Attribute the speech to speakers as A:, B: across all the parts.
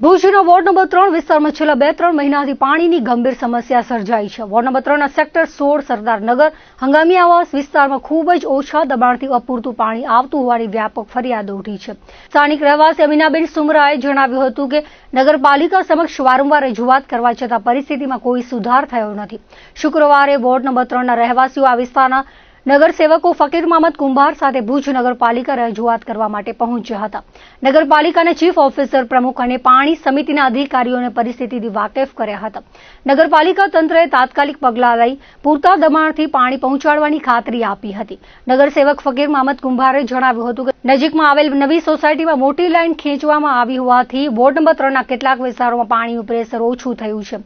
A: ભુજનો ward number 3 વિસ્તારમાં છેલ્લા 2-3 મહિનાથી પાણીની ગંભીર સમસ્યા સર્જાઈ છે। વોર્ડ નંબર 3ના સેક્ટર 16 સરદારનગર હંગામી આવાસ વિસ્તારમાં ખૂબ જ ઓછા દબાણથી અપૂરતું પાણી આવતું હોવાની વ્યાપક ફરિયાદો ઉઠી છે। સ્થાનિક રહેવાસી અમીનાબેન સુમરાએ જણાવ્યું હતું કે નગરપાલિકા સમક્ષ વારંવાર રજૂઆત કરવા છતાં પરિસ્થિતિમાં કોઈ સુધાર થયો નથી। શુક્રવારે વોર્ડ નંબર 3ના રહેવાસીઓ આ વિસ્તારના નગરસેવકો ફકીર મહમદ કુંભાર સાથે ભુજ નગરપાલિકા રજૂઆત કરવા માટે પહોંચ્યા હતા। નગરપાલિકાના ચીફ ઓફિસર પ્રમુખ અને પાણી સમિતિના અધિકારીઓને પરિસ્થિતિથી વાકેફ કર્યા હતા। નગરપાલિકા તંત્રએ તાત્કાલિક પગલાં લઈ પૂરતા દબાણથી પાણી પહોંચાડવાની ખાતરી આપી હતી। નગરસેવક ફકીર મહમદ કુંભારે જણાવ્યું હતું કે નજીકમાં આવેલ નવી સોસાયટીમાં મોટી લાઈન ખેંચવામાં આવી હોવાથી વોર્ડ નંબર 3ના કેટલાક વિસ્તારોમાં પાણીનું પ્રેશર ઓછું થયું છે।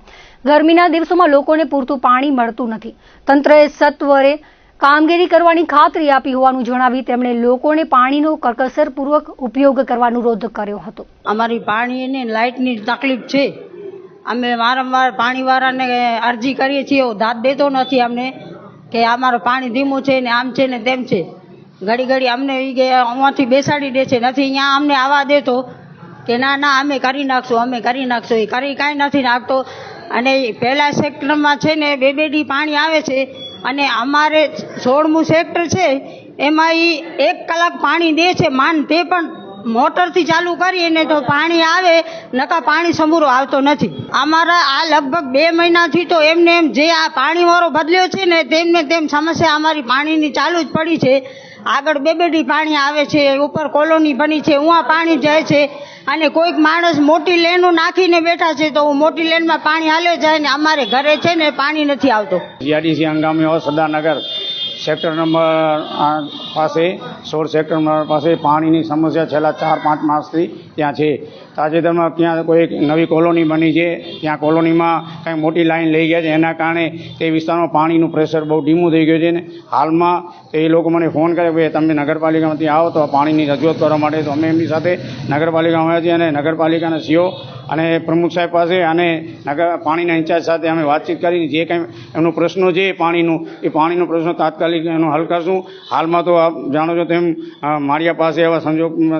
A: ગરમીના દિવસોમાં લોકોને પૂરતું પાણી મળતું નથી। તંત્રએ સત્વરે કામગીરી કરવાની ખાતરી આપી હોવાનું જણાવી તેમણે લોકોને પાણીનો કરકસરપૂર્વક ઉપયોગ કરવા અનુરોધ કર્યો હતો।
B: અમારી પાણીની લાઇટની તકલીફ છે। અમે વારંવાર પાણીવાળાને અરજી કરીએ છીએ, દાદ દેતો નથી અમને કે અમારું પાણી ધીમું છે ને આમ છે ને તેમ છે। ઘડી ઘડી અમને અહીંયાથી બેસાડી દે છે, નથી અહીંયા અમને આવવા દેતો કે ના ના અમે કરી નાખશું। એ કરી કાંઈ નથી નાખતો। અને પહેલા સેક્ટરમાં છે ને 2-2 પાણી આવે છે અને અમારે 16મું સેક્ટર છે એમાં 1 કલાક પાણી દે છે માન, તે પણ મોટરથી ચાલુ કરીને તો પાણી આવે, નકા પાણી સમૂરો આવતો નથી। અમારા આ લગભગ 2 મહિનાથી તો એમને એમ જે આ પાણીવાળો બદલ્યો છે ને તેમને તેમ સમસ્યા અમારી પાણીની ચાલુ જ પડી છે। આગળ 2-2 પાણી આવે છે, ઉપર કોલોની બની છે, ઉहाँ પાણી જાય છે અને કોઈક માણસ મોટી લેનો નાખીને બેઠા છે તો મોટી લેનમાં પાણી હાલ્યો જાય ને અમારે ઘરે છે ને પાણી નથી આવતો।
C: જીઆરડીસી હંગામી આવાસ સરદારનગર સેક્ટર નંબર પાસે 16 સેક્ટર નંબર પાસે પાણીની સમસ્યા છેલ્લા 4-5 માસથી ત્યાં છે। તાજેતરમાં ત્યાં કોઈ નવી કોલોની બની છે, ત્યાં કોલોનીમાં કંઈ મોટી લાઈન લઈ ગયા છે, એના કારણે તે વિસ્તારમાં પાણીનું પ્રેશર બહુ ધીમું થઈ ગયું છે ને હાલમાં એ લોકો મને ફોન કરે કે તમે નગરપાલિકામાંથી આવો તો પાણીની રજૂઆત કરવા માટે, તો અમે એમની સાથે નગરપાલિકામાં આવ્યા છીએ અને નગરપાલિકાના સીઓ અને પ્રમુખ સાહેબ પાસે અને પાણીના ઇન્ચાર્જ સાથે અમે વાતચીત કરી જે કંઈ એમનો પ્રશ્નો છે એ પાણીનો પ્રશ્ન તાત્કાલિક એનો હલ કરશું। હાલમાં તો આપ જાણો છો તેમ માળિયા પાસે એવા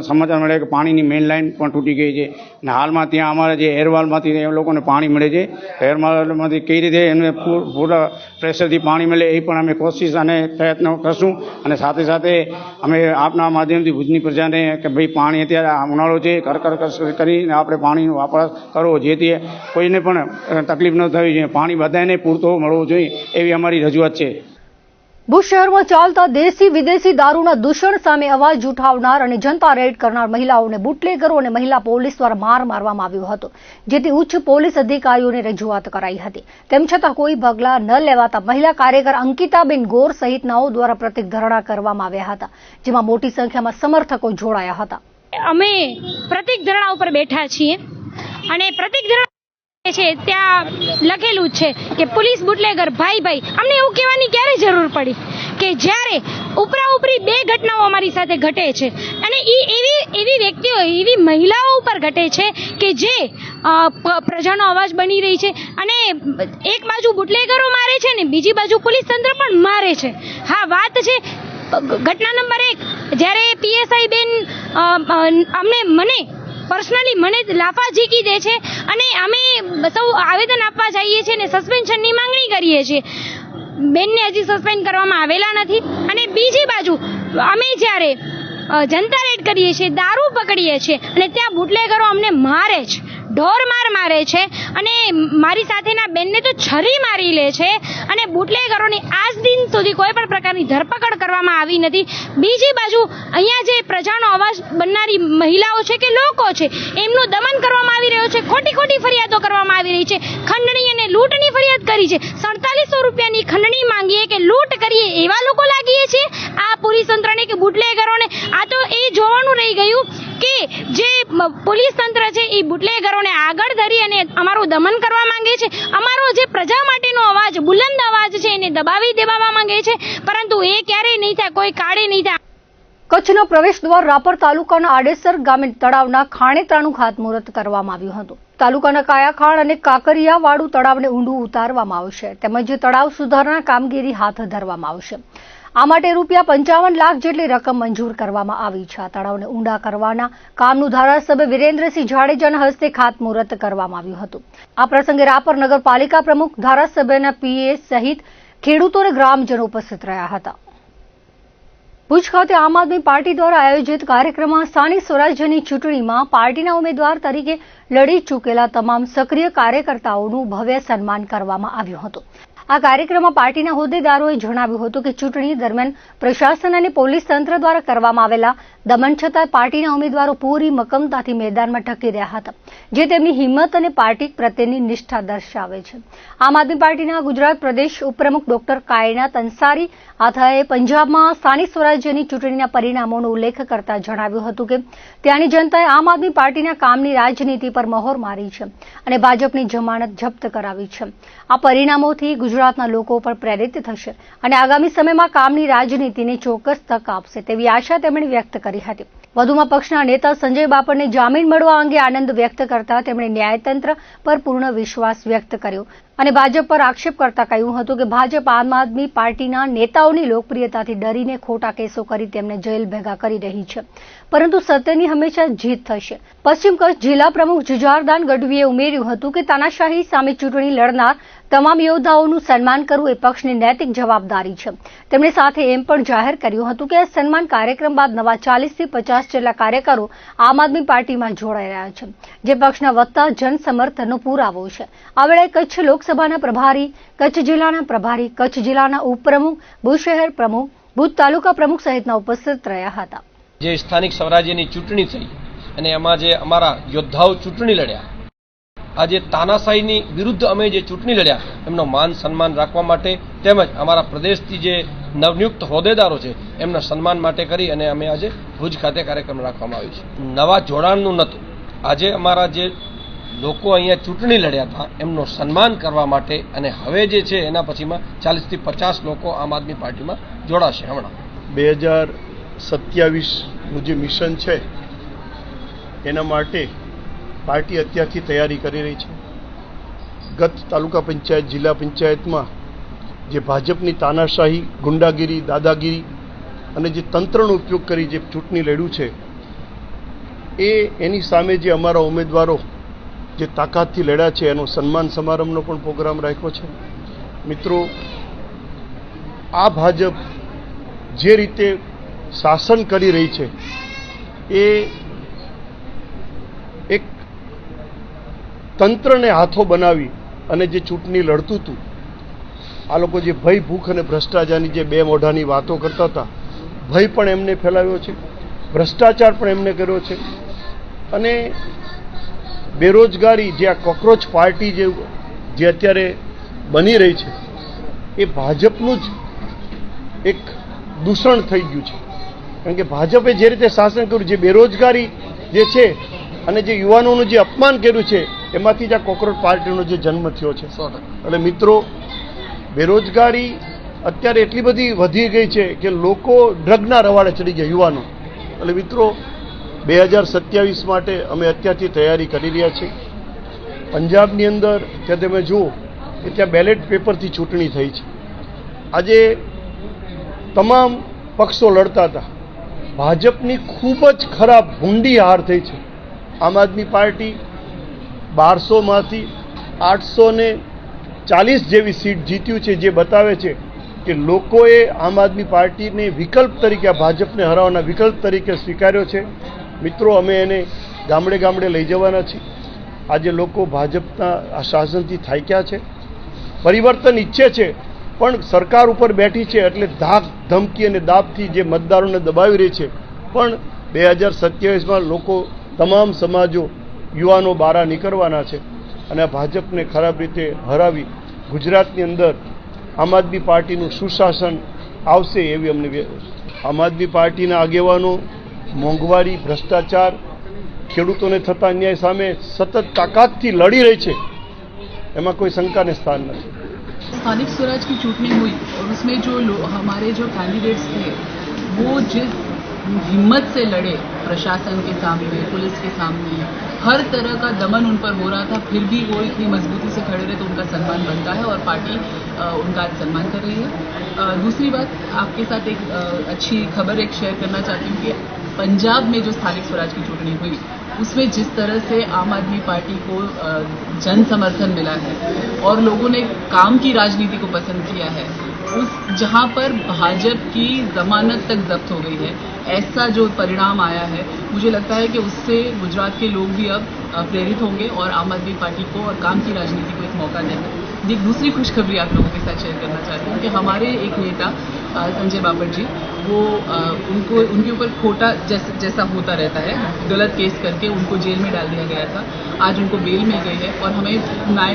C: સમાચાર મળે કે પાણીની મેઇન લાઇન પણ તૂટી ગઈ છે અને હાલમાં ત્યાં અમારે જે એરવાલમાંથી એ લોકોને પાણી મળે છે, એરવાલમાંથી કઈ રીતે એમને પૂરા પ્રેશરથી પાણી મળે એ પણ અમે કોશિશ અને પ્રયત્ન કરશું। અને સાથે સાથે અમે આપના માધ્યમથી ભુજની પ્રજાને કે ભાઈ પાણી અત્યારે ઉનાળો છે, કરકસર કરીને આપણે પાણીનો વાપર કરવો જેથી કોઈને પણ તકલીફ ન થવી જોઈએ, પાણી બધાને પૂરતો મળવો જોઈએ એવી અમારી રજૂઆત છે।
A: ભુજ શહેરમાં ચાલતા દેશી વિદેશી દારૂના દૂષણ સામે અવાજ ઉઠાવનાર અને જનતા રેડ કરનાર મહિલાઓને બુટલેગરો અને મહિલા પોલીસ દ્વારા માર મારવામાં આવ્યો હતો, જેથી ઉચ્ચ પોલીસ અધિકારીઓને રજૂઆત કરાઈ હતી। તેમ છતાં કોઈ પગલાં ન લેવાતા મહિલા કાર્યકર અંકિતાબેન ગોર સહિતનાઓ દ્વારા પ્રતિક ધરણા કરવામાં આવ્યા હતા, જેમાં મોટી સંખ્યામાં સમર્થકો જોડાયા હતા।
D: અમે પ્રતિક ધરણા ઉપર બેઠા છીએ અને પ્રતિક ધરણા છે ત્યાં લખેલું છે કે પોલીસ બુટલેગર ભાઈ અમને એવું કહેવાની ક્યારે જરૂર પડી કે જ્યારે ઉપરી 2 ઘટનાઓ અમારી સાથે ઘટે છે અને એવી વ્યક્તિઓ, એવી મહિલાઓ ઉપર ઘટે છે કે જે પ્રજાનો અવાજ બની રહી છે અને એક બાજુ બુટલેગરો મારે છે ને બીજી બાજુ પોલીસ તંત્ર પણ મારે છે। હા, વાત છે ઘટના નંબર 1 જ્યારે પીએસઆઈ બેન મને પર્સનલી લાફા ઝીકી દે છે અને અમે સૌ આવેદન આપવા જઈએ છીએ અને સસ્પેન્શનની માંગણી કરીએ છીએ। બેનને હજી સસ્પેન્ડ કરવામાં આવેલા નથી અને બીજી બાજુ અમે જ્યારે જનતા રેડ કરીએ છીએ, દારૂ પકડીએ છીએ અને ત્યાં બુટલેગરો અમને મારે છે, ઢોર મારે છે અને મારી સાથેના બેનને તો છરી મારી લે છે અને બુટલેગરોની આજ દિન સુધી કોઈ પણ પ્રકારની ધરપકડ કરવામાં આવી નથી। બીજી બાજુ અહીંયા જે પ્રજાનો અવાજ બનનારી મહિલાઓ છે કે લોકો છે એમનું દમન કરવામાં આવી રહ્યું છે, ખોટી ફરિયાદો કરવામાં આવી રહી છે। ખંડણી અને લૂંટની ફરિયાદ કરી છે, 4700 રૂપિયાની ખંડણી માંગીએ કે લૂંટ કરીએ એવા લોકો લાગીએ છીએ આ પોલીસ તંત્રને કે બુટલેગરોને। આ તો એ જોવાનું રહી ગયું કે જે પોલીસ તંત્ર છે એ બુટલેગરોને આગળ ધરી અને અમારું દમન કરવા માંગે છે, અમારો જે પ્રજા માટેનો અવાજ, બુલંદ અવાજ છે એને દબાવી દેવા માંગે છે, પરંતુ એ ક્યારેય નહીં થાય, કોઈ કાળે નહીં થાય।
A: કચ્છના પ્રવેશ દ્વાર રાપર તાલુકાના આડેસર ગામે તળાવના ખાણેતરાનું ખાતમુહૂર્ત કરવામાં આવ્યું હતું। તાલુકાના કાયાખાણ અને કાકરિયાવાળું તળાવને ઊંડું ઉતારવામાં આવશે તેમજ તળાવ સુધારણા કામગીરી હાથ ધરવામાં આવશે। આ માટે ₹55 લાખ જેટલી રકમ મંજૂર કરવામાં આવી છે. આ તળાવને ઊંડા કરવાના કામનું ધારાસભ્ય વિરેન્દ્રસિંહ જાડેજાના હસ્તે ખાતમુહૂર્ત કરવામાં આવ્યું હતું. આ પ્રસંગે રાપર નગરપાલિકા પ્રમુખ, ધારાસભ્યના પીએ સહિત ખેડૂતો અને ગ્રામજનો ઉપસ્થિત રહ્યા હતા. ભુજ ખાતે આમ આદમી પાર્ટી દ્વારા આયોજિત કાર્યક્રમમાં સ્થાનિક સ્વરાજ્યની ચૂંટણીમાં પાર્ટીના ઉમેદવાર તરીકે લડી ચૂકેલા તમામ સક્રિય કાર્યકર્તાઓનું ભવ્ય સન્માન કરવામાં આવ્યું હતું. આ કાર્યક્રમમાં પાર્ટીના હોદ્દેદારોએ જણાવ્યું હતું કે ચૂંટણી દરમિયાન પ્રશાસન અને પોલીસ તંત્ર દ્વારા કરવામાં આવેલા દમન છતાં પાર્ટીના ઉમેદવારો પૂરી મક્કમતાથી મેદાનમાં ટકી રહ્યા હતા, જે તેમની હિંમત અને પાર્ટી પ્રત્યેની નિષ્ઠા દર્શાવે છે. આમ આદમી પાર્ટીના ગુજરાત પ્રદેશ ઉપપ્રમુખ ડોક્ટર કાયનાત અંસારી આથાએ પંજાબમાં સ્થાનિક સ્વરાજ્યની ચૂંટણીના પરિણામોનો ઉલ્લેખ કરતા જણાવ્યું હતું કે ત્યાંની જનતાએ આમ આદમી પાર્ટીના કામની રાજનીતિ પર મહોર મારી છે અને ભાજપની જમાનત જપ્ત કરાવી છે. આ પરિણામોથી ગુજરાતના લોકો પર પ્રેરિત થશે અને આગામી સમયમાં કામની રાજનીતિને ચોક્કસ તક આપશે તેવી આશા તેમણે વ્યક્ત કરી હતી. વધુમાં પક્ષના નેતા સંજય બાપરને જામીન મળવા અંગે આનંદ વ્યક્ત કરતા તેમણે ન્યાયતંત્ર પર પૂર્ણ વિશ્વાસ વ્યક્ત કર્યો અને ભાજપ પર આક્ષેપ કરતા કહ્યું હતું કે ભાજપ આમ આદમી પાર્ટીના નેતાઓની લોકપ્રિયતાથી ડરીને ખોટા કેસો કરી તેમને જેલ ભેગા કરી રહી છે, પરંતુ સત્યની હંમેશા જીત થશે. પશ્ચિમ કચ્છ જિલ્લા પ્રમુખ જુજારદાન ગઢવીએ ઉમેર્યું હતું કે તાનાશાહી સામે ચૂંટણી લડનાર તમામ યોદ્ધાઓનું સન્માન કરવું એ પક્ષની નૈતિક જવાબદારી છે. તેમણે સાથે એમ પણ જાહેર કર્યું હતું કે આ સન્માન કાર્યક્રમ બાદ નવા 40 થી 50 જેટલા કાર્યકરો આમ આદમી પાર્ટીમાં જોડાઈ રહ્યા છે, જે પક્ષના વધતા જનસમર્થનનો પુરાવો છે. આ વેળાએ કચ્છ લોકસભાના પ્રભારી, કચ્છ જિલ્લાના પ્રભારી, કચ્છ જિલ્લાના ઉપપ્રમુખ, ભુજ શહેર પ્રમુખ, ભુજ તાલુકા પ્રમુખ સહિતના ઉપસ્થિત રહ્યા હતા.
E: જે સ્થાનિક સ્વરાજ્યની ચૂંટણી થઈ અને એમાં જે અમારા યોદ્ધાઓ ચૂંટણી લડ્યા, આજે તાનાશાહીની વિરુદ્ધ અમે જે ચૂંટણી લડ્યા એમનો માન સન્માન રાખવા માટે તેમજ અમારા પ્રદેશથી જે નવનિયુક્ત હોદ્દેદારો છે એમના સન્માન માટે કરી અને અમે આજે ભુજ ખાતે કાર્યક્રમ રાખવામાં આવ્યો છે. નવા જોડાણનું નહોતું, આજે અમારા જે લોકો અહીંયા ચૂંટણી લડ્યા હતા એમનું સન્માન કરવા માટે અને હવે જે છે એના પછીમાં 40 થી 50 લોકો આમ આદમી પાર્ટીમાં જોડાશે. હમણાં
F: 2027નું જે મિશન છે એના માટે પાર્ટી અત્યારથી તૈયારી કરી રહી છે. ગત તાલુકા પંચાયત, જિલ્લા પંચાયતમાં જે ભાજપની તાનાશાહી, ગુંડાગીરી, દાદાગીરી અને જે તંત્રનો ઉપયોગ કરી જે ચૂંટણી લડ્યું છે એની સામે જે અમારા ઉમેદવારો જે તાકાતથી લડ્યા છે એનો સન્માન સમારંભનો પણ પ્રોગ્રામ રાખ્યો છે. મિત્રો, આ ભાજપ જે રીતે શાસન કરી રહી છે એ એક તંત્રને હાથો બનાવી અને જે ચૂંટણી લડતું હતું, આ લોકો જે ભય, ભૂખ અને ભ્રષ્ટાચારની જે બે મોઢાની વાતો કરતા હતા, ભય પણ એમને ફેલાવ્યો છે, ભ્રષ્ટાચાર પણ એમને કર્યો છે અને બેરોજગારી, જે આ કોકરોચ પાર્ટી જે અત્યારે બની રહી છે એ ભાજપનું જ એક દૂષણ થઈ ગયું છે. કારણ કે ભાજપે જે રીતે શાસન કર્યું, જે બેરોજગારી જે છે અને જે યુવાનોનું જે અપમાન કર્યું છે એમાંથી જ આ કોકરોચ પાર્ટીનો જે જન્મ થયો છે. એટલે મિત્રો, બેરોજગારી અત્યારે એટલી બધી વધી ગઈ છે કે લોકો ડ્રગના રવાડે ચડી ગયા, યુવાનો. એટલે મિત્રો, 2027 માટે અમે અત્યારથી તૈયારી કરી રહ્યા છીએ. પંજાબની અંદર ત્યાં તમે જુઓ કે ત્યાં બેલેટ પેપરથી ચૂંટણી થઈ છે. આજે તમામ પક્ષો લડતા હતા. ભાજપની ખૂબ જ ખરાબ, ભૂંડી હાર થઈ છે. આમ આદમી પાર્ટી 1200માંથી 840 જેવી સીટ જીત્યું છે, જે બતાવે છે કે લોકોએ આમ આદમી પાર્ટીને વિકલ્પ તરીકે, ભાજપને હરાવવાના વિકલ્પ તરીકે સ્વીકાર્યો છે. મિત્રો, અમે એને ગામડે ગામડે લઈ જવાના છીએ. આજે લોકો ભાજપના આ શાસનથી થાક્યા છે, પરિવર્તન ઈચ્છે છે, પણ સરકાર ઉપર બેઠી છે એટલે ધાક, ધમકી અને દાબથી જે મતદારોને દબાવી રહી છે. પણ 2027માં લોકો, તમામ સમાજો, યુવાનો બહાર નીકળવાના છે અને આ ભાજપને ખરાબ રીતે હરાવી ગુજરાતની અંદર આમ આદમી પાર્ટીનું સુશાસન આવશે એવી અમને. આમ આદમી પાર્ટીના આગેવાનો મોંઘવારી, ભ્રષ્ટાચાર, ખેડૂતોને થતા અન્યાય સામે સતત તાકાતથી લડી રહી છે, એમાં કોઈ शंका स्थान नहीं.
G: स्थानिक स्वराज की चूंटनी हुई और उसमें जो हमारे जो कैंडिडेट्स थे वो हिम्मत से लड़े प्रशासन के सामने, पुलिस के सामने, हर तरह का दमन उन पर हो रहा था, फिर भी वो इतनी मजबूती से खड़े रहे, तो उनका सम्मान बनता है और पार्टी उनका आज सम्मान कर रही है। दूसरी बात, आपके साथ एक अच्छी खबर एक शेयर करना चाहती हूँ कि पंजाब में जो स्थानिक स्वराज की चुनाव हुई उसमें जिस तरह से आम आदमी पार्टी को जन समर्थन मिला है और लोगों ने काम की राजनीति को पसंद किया है, उस जहां पर भाजपा की जमानत तक जब्त हो गई है, ऐसा जो परिणाम आया है, मुझे लगता है कि उससे गुजरात के लोग भी अब प्रेरित होंगे और आम आदमी पार्टी को और काम की राजनीति को एक मौका देंगे। एक दूसरी खुशखबरी आप लोगों के साथ शेयर करना चाहती हूँ कि हमारे एक नेता संजय बाबर जी, वो उनके ऊपर खोटा जैसा होता रहता है, गलत केस करके उनको जेल में डाल दिया गया था। आज उनको बेल मिल गई है और हमें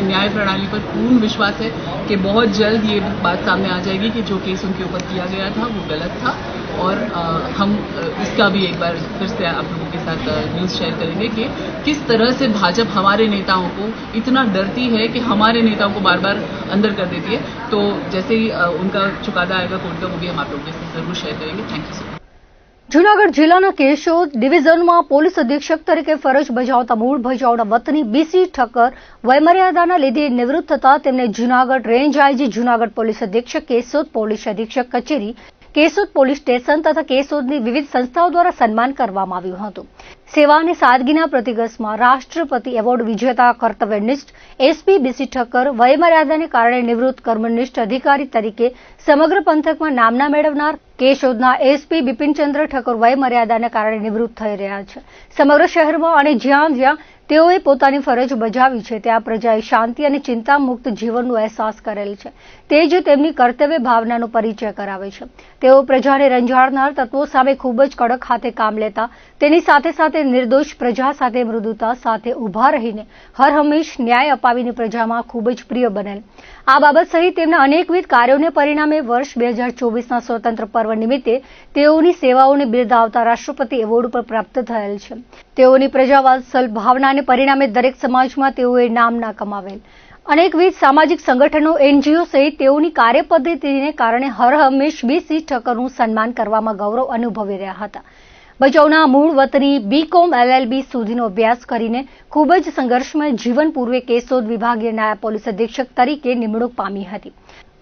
G: न्याय प्रणाली पर पूर्ण विश्वास है कि बहुत जल्द ये बात सामने आ जाएगी कि जो केस उनके ऊपर किया गया था वो गलत था और हम इसका भी एक बार फिर से आप लोगों के साथ न्यूज़ शेयर करेंगे कि किस तरह से भाजपा हमारे नेताओं को इतना डरती है कि हमारे नेताओं को बार बार अंदर कर देती है। तो जैसे ही उनका चुकादा आएगा कोर्ट का, वो भी हम आप लोगों के साथ जरूर शेयर करेंगे। Thank you so much.
A: Junagadh જિલ્લાના કેશોદ ડિવિઝનમાં પોલીસ અધિક્ષક તરીકે ફરજ બજાવતા મૂળ ભચાઉના વતની બીસી ઠક્કર વયમર્યાદાના લીધે નિવૃત્ત થતા તેમને Junagadh range IG Junagadh police અધિક્ષક કેશોદ પોલીસ અધિક્ષક કચેરી કેશોદ પોલીસ સ્ટેશન તથા કેશોદની વિવિધ સંસ્થાઓ દ્વારા સન્માન કરવામાં આવ્યું હતું। સેવા અને સાદગીના પ્રતિગસમાં રાષ્ટ્રપતિ એવોર્ડ વિજેતા કર્તવ્યનિષ્ઠ એસપી બીસી ઠક્કર વયમર્યાદાને કારણે નિવૃત્ત કર્મનિષ્ઠ અધિકારી તરીકે સમગ્ર પંથકમાં નામના મેળવનાર કેશોદના એસપી બિપિનચંદ્ર ઠક્કર વયમર્યાદાને કારણે નિવૃત્ત થઈ રહ્યા છે। સમગ્ર શહેરમાં અને જ્યાં જ્યાં તેઓએ પોતાની ફરજ બજાવી છે ત્યાં પ્રજાએ શાંતિ અને ચિંતામુક્ત જીવનનો અહેસાસ કરેલ છે। તે જ તેમની કર્તવ્ય ભાવનાનો પરિચય કરાવે છે। તેઓ પ્રજાને રંજાડનાર તત્વો સામે ખૂબ જ કડક હાથે કામ લેતા તેની સાથે સાથે નિર્દોષ પ્રજા સાથે મૃદુતા સાથે ઊભા રહીને હર હંમેશ ન્યાય અપાવીને પ્રજામાં ખૂબ જ પ્રિય બનેલ। આ બાબત સહિત તેમના અનેકવિધ કાર્યોને પરિણામે વર્ષ 2024ના સ્વતંત્ર પર્વ નિમિત્તે તેઓની સેવાઓને બિરદાવતા રાષ્ટ્રપતિ એવોર્ડ પર પ્રાપ્ત થયેલ છે। તેઓની પ્રજાવાત્સલ ભાવનાને પરિણામે દરેક સમાજમાં તેઓએ નામના કમાવેલ। અનેકવિધ સામાજિક સંગઠનો એનજીઓ સહિત તેઓની કાર્યપદ્ધતિને કારણે હર હંમેશ બીસી ઠક્કરનું સન્માન કરવામાં ગૌરવ અનુભવી રહ્યા હતા। ભચાઉના મૂળ વતની બીકોમ LLB સુધીનો અભ્યાસ કરીને ખૂબ જ સંઘર્ષમય જીવન પૂર્વે કેશોદ વિભાગીય નાયબ પોલીસ અધિક્ષક તરીકે નિમણૂક પામી હતી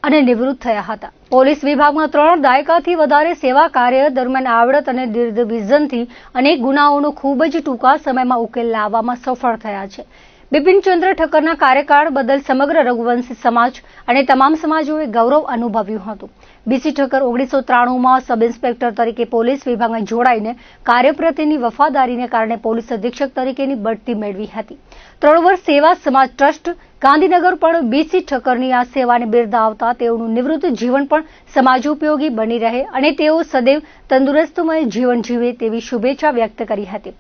A: અને નિવૃત્ત થયા હતા। પોલીસ વિભાગમાં 3 દાયકાથી વધારે સેવા કાર્ય દરમિયાન આવડત અને દીર્ઘ વિઝનથી અનેક ગુનાઓનો ખૂબ જ ટૂંકા સમયમાં ઉકેલ લાવવામાં સફળ થયા છે। બિપિનચંદ્ર ઠક્કરના કાર્યકાળ બદલ સમગ્ર રઘુવંશી સમાજ અને તમામ સમાજોએ ગૌરવ અનુભવ્યું હતું। બીસી ઠક્કર 1993માં સબ ઇન્સ્પેક્ટર તરીકે પોલીસ વિભાગમાં જોડાઈને કાર્ય પ્રત્યેની વફાદારીને કારણે પોલીસ અધિક્ષક તરીકેની બઢતી મેળવી હતી। 3 વર્ષ સેવા સમાજ ટ્રસ્ટ ગાંધીનગર પણ બીસી ઠક્કરની આ સેવાને બિરદાવતા તેઓનું નિવૃત્ત જીવન પણ સમાજોપયોગી બની રહે અને તેઓ સદૈવ તંદુરસ્તમય જીવન જીવે તેવી શુભેચ્છા વ્યક્ત કરી હતી।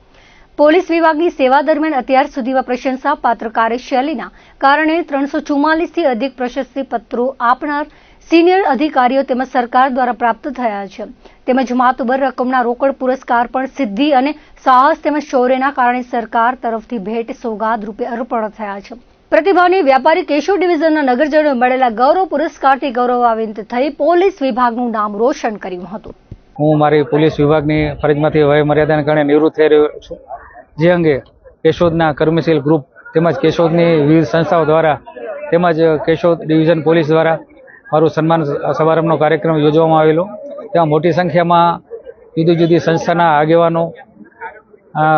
A: પોલીસ વિભાગની સેવા દરમિયાન અત્યાર સુધીમાં પ્રશંસાપાત્ર કાર્યશૈલીના કારણે 344થી અધિક પ્રશસ્તિ પત્રો આપનાર સિનિયર અધિકારીઓ તેમજ સરકાર દ્વારા પ્રાપ્ત થયા છે। તેમજ માતબર રકમના રોકડ પુરસ્કાર પણ સિદ્ધિ અને સાહસ તેમજ શૌર્યના કારણે સરકાર તરફથી ભેટ સોગાદ રૂપે અર્પણ થયા છે। પ્રતિભાની વ્યાપારી કેશોદ ડિવિઝનના નગરજનોએ મળેલા ગૌરવ પુરસ્કારથી ગૌરવાન્વિત થઈ પોલીસ વિભાગનું નામ રોશન કર્યું હતું।
H: હું મારી પોલીસ વિભાગની ફરજમાંથી વયમર્યાદાને કારણે નિવૃત્ત થઈ રહ્યો છું, જે અંગે કેશોદના કર્મશીલ ગ્રુપ તેમજ કેશોદની વિવિધ સંસ્થાઓ દ્વારા તેમજ કેશોદ ડિવિઝન પોલીસ દ્વારા મારું સન્માન સમારંભનો કાર્યક્રમ યોજવામાં આવેલો। ત્યાં મોટી સંખ્યામાં જુદી જુદી સંસ્થાના આગેવાનો,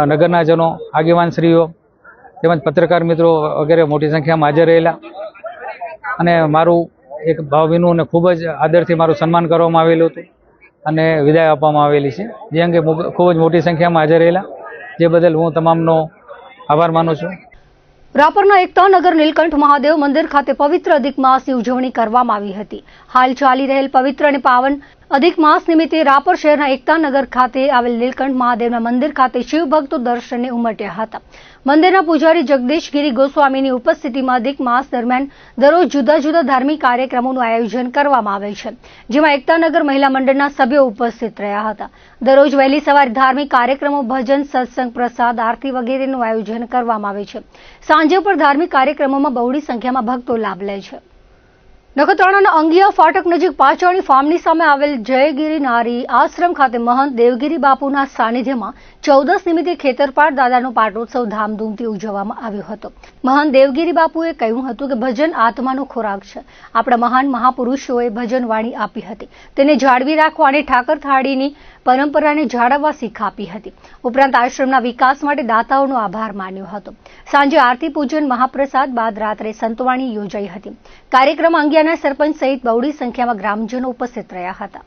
H: નગરના જનો, આગેવાનશ્રીઓ તેમજ પત્રકાર મિત્રો વગેરે મોટી સંખ્યામાં હાજર રહેલા અને મારું એક ભાવભીનું અને ખૂબ જ આદરથી મારું સન્માન કરવામાં આવેલું હતું અને વિદાય આપવામાં આવેલી છે, જે અંગે ખૂબ જ મોટી સંખ્યામાં હાજર રહેલા, જે બદલ હું તમામનો આભાર માનું છું।
A: રાપરના એકતાનગર નીલકંઠ મહાદેવ મંદિર ખાતે પવિત્ર અધિક માસની ઉજવણી કરવામાં આવી હતી। હાલ ચાલી રહેલ પવિત્ર અને પાવન અધિક માસ નિમિત્તે રાપર શહેરના એકતાનગર ખાતે આવેલ નીલકંઠ મહાદેવના મંદિર ખાતે શિવભક્તો દર્શને ઉમટ્યા હતા। મંદિરના પૂજારી જગદીશગીરી ગોસ્વામીની ઉપસ્થિતિમાં અધિક માસ દરમિયાન દરરોજ જુદા જુદા ધાર્મિક કાર્યક્રમોનું આયોજન કરવામાં આવે છે, જેમાં એકતાનગર મહિલા મંડળના સભ્યો ઉપસ્થિત રહ્યા હતા। દરરોજ વહેલી સવારે ધાર્મિક કાર્યક્રમો, ભજન, સત્સંગ, પ્રસાદ, આરતી વગેરેનું આયોજન કરવામાં આવે છે। સાંજે પણ ધાર્મિક કાર્યક્રમોમાં બહોળી સંખ્યામાં ભક્તો લાભ લે છે। નખત્રાણાના અંગિયા ફાટક નજીક પાચાણી ફાર્મની સામે આવેલ જયગીરી નારી આશ્રમ ખાતે મહંત દેવગીરી બાપુના સાનિધ્યમાં 14 નિમિત્તે ખેતરપાળ દાદાનો પાટોત્સવ ધામધૂમથી ઉજવવામાં આવ્યો હતો. મહંત દેવગીરી બાપુએ કહ્યું હતું કે ભજન આત્માનો ખોરાક છે. આપણા મહાન મહાપુરુષોએ ભજન વાણી આપી હતી, તેને જાળવી રાખવા અને ઠાકર થાળીની પરંપરાને જાળવવા શીખ આપી હતી. ઉપરાંત આશ્રમના વિકાસ માટે દાતાઓનો આભાર માન્યો હતો. સાંજે આરતી પૂજન મહાપ્રસાદ બાદ રાત્રે સંતવાણી યોજાઈ હતી. કાર્યક્રમ અંગિયાના સરપંચ સહિત બહોળી સંખ્યામાં ગ્રામજનો ઉપસ્થિત રહ્યા હતા.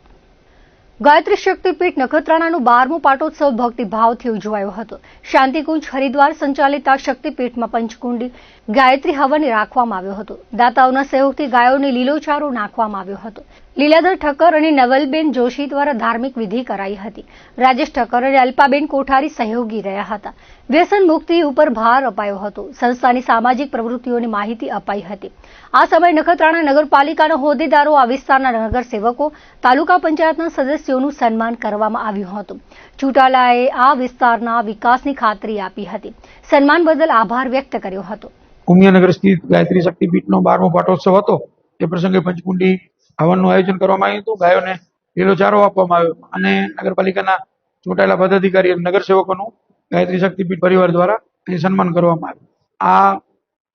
A: ગાયત્રી શક્તિપીઠ નખત્રાણાનો 12મો પાટોત્સવ ભક્તિભાવથી ઉજવાયો હતો. શાંતિકુંજ હરિદ્વાર સંચાલિત આ શક્તિપીઠમાં પંચકુંડી ગાયત્રી હવન રાખવામાં આવ્યો હતો. દાતાઓના સહયોગથી ગાયોને લીલોચારો નાખવામાં આવ્યો હતો. લીલાધર ઠક્કર અને નવલબેન જોશી દ્વારા ધાર્મિક વિધિ કરાઈ હતી. રાજેશ ઠક્કર અને અલ્પાબેન કોઠારી સહયોગી રહ્યા હતા. વ્યસન મુક્તિ ઉપર ભાર અપાયો હતો. સંસ્થાની સામાજિક પ્રવૃત્તિઓની માહિતી અપાઈ હતી. આ સમયે નખત્રાણા નગરપાલિકાના હોદ્દેદારો, આ વિસ્તારના નગરસેવકો, તાલુકા પંચાયતના સદસ્યોનું સન્માન કરવામાં આવ્યું હતું. ચૂંટાલાએ આ વિસ્તારના વિકાસની ખાતરી આપી હતી. સન્માન બદલ આભાર વ્યક્ત કર્યો હતો.
I: ઉમિયાનગર સ્થિત ગાયત્રી શક્તિપીઠનો 12મો પાટોત્સવ હતો. એ પ્રસંગે પંચકુંડી હવનનું આયોજન કરવામાં આવ્યું હતું. ગાયોને લીલો ચારો આપવામાં આવ્યો અને નગરપાલિકાના ચૂંટાયેલા પદાધિકારી અને નગરસેવકોનું ગાયત્રી શક્તિપીઠ પરિવાર દ્વારા અહીં સન્માન કરવામાં આવ્યું. આ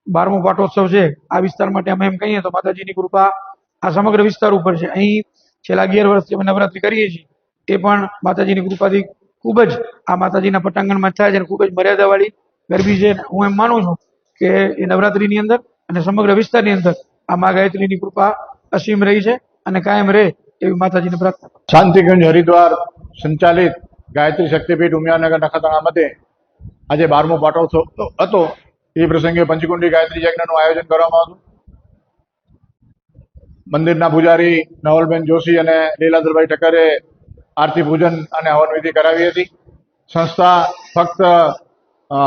I: 12મો પાટોત્સવ છે. આ વિસ્તાર માટે અમે એમ કહીએ તો માતાજીની કૃપા આ સમગ્ર વિસ્તાર ઉપર છે. અહીં છેલ્લા 11 વર્ષથી અમે નવરાત્રી કરીએ છીએ, એ પણ માતાજીની કૃપાથી ખૂબ જ આ માતાજીના પટાંગણમાં થાય છે અને ખૂબ જ મર્યાદાવાળી ગરબી છે. હું એમ માનું છું કે એ નવરાત્રીની અંદર અને સમગ્ર વિસ્તારની અંદર આ મા ગાયત્રીની કૃપા અસીમ રહી છે અને કાયમ રહે એવી માતાજીને પ્રાર્થના.
J: શાંતિકુંજ હરિદ્વાર સંચાલિત ગાયત્રી શક્તિપીઠ ઉમિયાનગર નખત્રાણા મધ્યે આજે 12મો પાટોત્સવ હતો. એ પ્રસંગે પંચકુંડી ગાયત્રી યજ્ઞનું આયોજન કરવામાં હતું. મંદિરના પૂજારી નવલબેન જોશી અને લીલાધરભાઈ ઠક્કરે આરતી પૂજન અને હવન વિધિ કરાવી હતી. સંસ્થા ફક્ત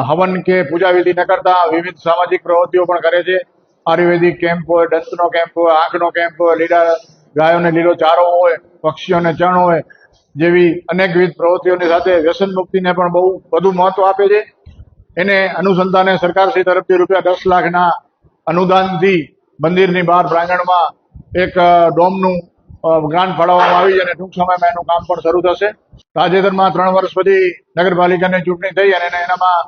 J: હવન કે પૂજા વિધિ ન કરતા વિવિધ સામાજિક પ્રવૃત્તિઓ પણ કરે છે. આયુર્વેદિક કેમ્પ હોય, દંતનો કેમ્પ હોય, આંખનો કેમ્પ હોય, લીલા ગાયોને લીલો ચારો હોય, પક્ષીઓને ચણ હોય જેવી અનેકવિધ પ્રવૃત્તિઓની સાથે વ્યસન મુક્તિને પણ બહુ વધુ મહત્વ આપે છે. એને અનુસંધાને સરકારશ્રી તરફથી ₹10 લાખના અનુદાનથી મંદિરની બહાર પ્રાંગણમાં એક ડોમનું ગ્રાન્ટ ફાળવવામાં આવી છે અને ટૂંક સમયમાં એનું કામ પણ શરૂ થશે. તાજેતરમાં 3 વર્ષ પછી નગરપાલિકાની ચૂંટણી થઈ અને એનામાં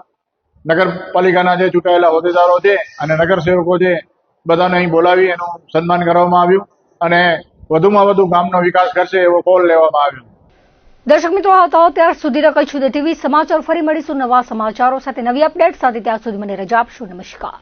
J: નગરપાલિકાના જે ચૂંટાયેલા હોદ્દેદારો છે અને નગરસેવકો છે બધાને અહીં બોલાવી એનું સન્માન કરવામાં આવ્યું અને વધુમાં વધુ ગામનો વિકાસ કરશે એવો કોલ લેવામાં આવ્યો.
A: દર્શક મિત્રો, આવતા ત્યાર સુધી કચ્છ સુધી ટીવી સમાચાર ફરી મળીશું નવા સમાચારો સાથે, નવી અપડેટ સાથે. ત્યાં સુધી મને રજા આપશો. નમસ્કાર.